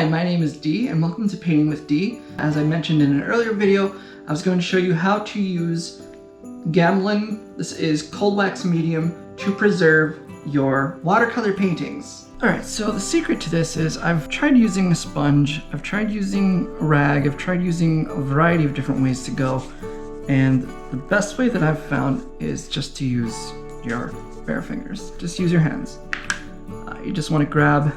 Hi, my name is Dee and welcome to Painting with Dee. As I mentioned in an earlier video, I was going to show you how to use Gamblin, this is cold wax medium, to preserve your watercolor paintings. Alright, so the secret to this is I've tried using a sponge, I've tried using a rag, I've tried using a variety of different ways to go, and the best way that I've found is just to use your bare fingers. Just use your hands. You just want to grab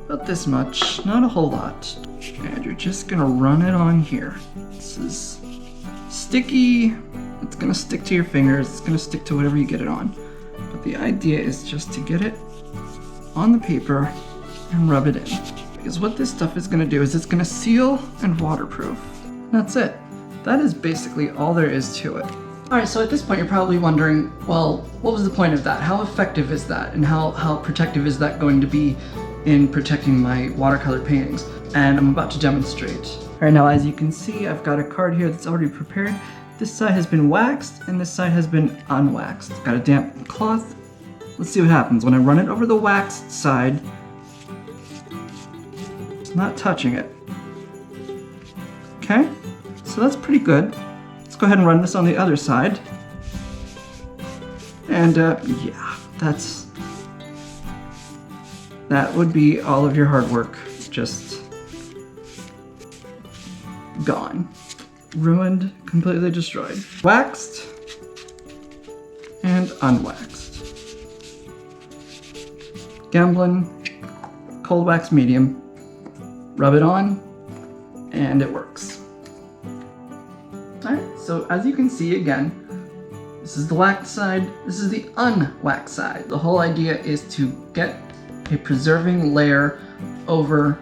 about this much, not a whole lot, and you're just gonna run it on here. This is sticky, it's gonna stick to your fingers, it's gonna stick to whatever you get it on. But the idea is just to get it on the paper and rub it in. Because what this stuff is gonna do is it's gonna seal and waterproof. That's it. That is basically all there is to it. Alright, so at this point you're probably wondering, well, what was the point of that? How effective is that? And how protective is that going to be in protecting my watercolor paintings? And I'm about to demonstrate. Alright, now as you can see, I've got a card here that's already prepared. This side has been waxed and this side has been unwaxed. Got a damp cloth. Let's see what happens when I run it over the waxed side. It's not touching it. Okay, so that's pretty good. Let's go ahead and run this on the other side. And yeah, that would be all of your hard work just gone. Ruined, completely destroyed. Waxed and unwaxed. Gamblin cold wax medium. Rub it on and it works. Alright, so as you can see again, this is the waxed side, this is the unwaxed side. The whole idea is to get a preserving layer over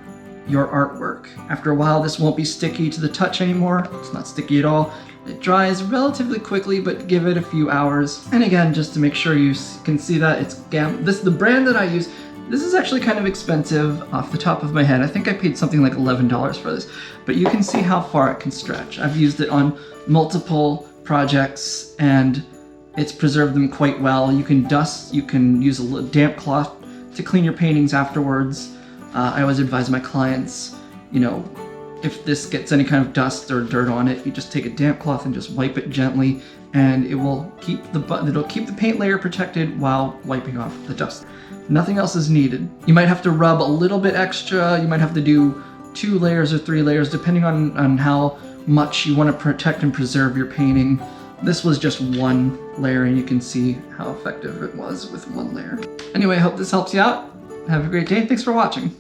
your artwork. After a while this won't be sticky to the touch anymore. It's not sticky at all. It dries relatively quickly, but give it a few hours. And again, just to make sure you can see that, this is the brand that I use. This is actually kind of expensive off the top of my head. I think I paid something like $11 for this, but you can see how far it can stretch. I've used it on multiple projects and it's preserved them quite well. You can dust, you can use a damp cloth to clean your paintings afterwards. I always advise my clients, you know, if this gets any kind of dust or dirt on it, you just take a damp cloth and just wipe it gently, and it will keep the paint layer protected while wiping off the dust. Nothing else is needed. You might have to rub a little bit extra. You might have to do 2 layers or 3 layers, depending on how much you want to protect and preserve your painting. This was just 1 layer, and you can see how effective it was with 1 layer. Anyway, I hope this helps you out. Have a great day. Thanks for watching.